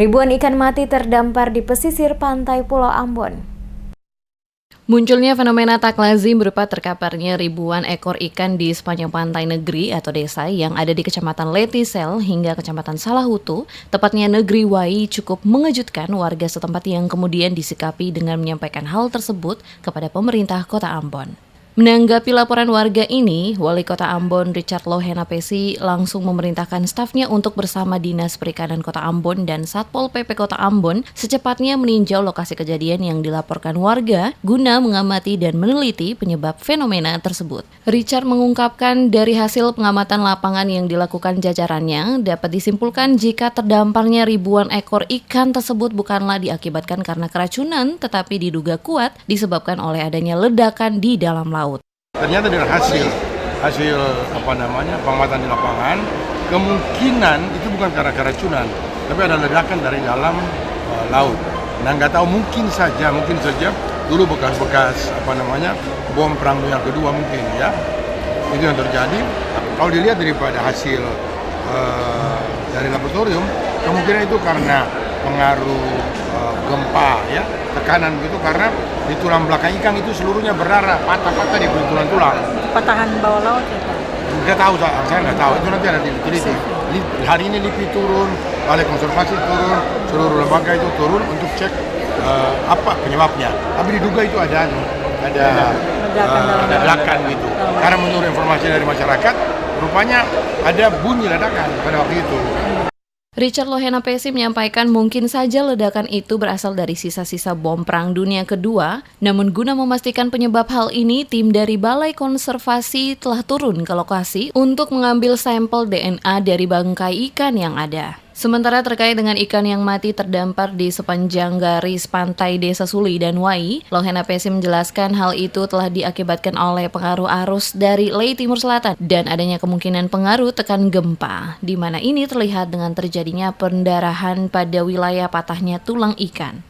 Ribuan ikan mati terdampar di pesisir pantai Pulau Ambon. Munculnya fenomena tak lazim berupa terkaparnya ribuan ekor ikan di sepanjang pantai negeri atau desa yang ada di Kecamatan Letisel hingga Kecamatan Salahutu, tepatnya Negeri Wai, cukup mengejutkan warga setempat yang kemudian disikapi dengan menyampaikan hal tersebut kepada pemerintah Kota Ambon. Menanggapi laporan warga ini, Wali Kota Ambon Richard Lohenapesi langsung memerintahkan stafnya untuk bersama Dinas Perikanan Kota Ambon dan Satpol PP Kota Ambon secepatnya meninjau lokasi kejadian yang dilaporkan warga guna mengamati dan meneliti penyebab fenomena tersebut. Richard mengungkapkan dari hasil pengamatan lapangan yang dilakukan jajarannya dapat disimpulkan jika terdamparnya ribuan ekor ikan tersebut bukanlah diakibatkan karena keracunan tetapi diduga kuat disebabkan oleh adanya ledakan di dalam laut. Ternyata dari hasil pengamatan di lapangan, kemungkinan itu bukan karena keracunan, tapi ada ledakan dari dalam laut. Nah, nggak tahu, mungkin saja dulu bekas bom perang dunia kedua mungkin ya, itu yang terjadi. Kalau dilihat daripada hasil dari laboratorium, kemungkinan itu karena pengaruh gempa ya, tekanan gitu, karena di tulang belakang ikan itu seluruhnya berdarah, patah-patah di tulang-tulang. Patahan bawah laut ya Pak? Nggak tahu, saya nggak tahu, itu nanti ada diteliti. Hari ini LIPI turun, Balai Konservasi turun, seluruh lembaga itu turun untuk cek apa penyebabnya. Tapi diduga itu ada ledakan gitu. Karena menurut informasi dari masyarakat, rupanya ada bunyi ledakan pada waktu itu. Richard Lohenapesi menyampaikan mungkin saja ledakan itu berasal dari sisa-sisa bom Perang Dunia Kedua, namun guna memastikan penyebab hal ini, tim dari Balai Konservasi telah turun ke lokasi untuk mengambil sampel DNA dari bangkai ikan yang ada. Sementara terkait dengan ikan yang mati terdampar di sepanjang garis pantai Desa Suli dan Wai, Lohenapesi menjelaskan hal itu telah diakibatkan oleh pengaruh arus dari Lei Timur Selatan dan adanya kemungkinan pengaruh tekan gempa, di mana ini terlihat dengan terjadinya pendarahan pada wilayah patahnya tulang ikan.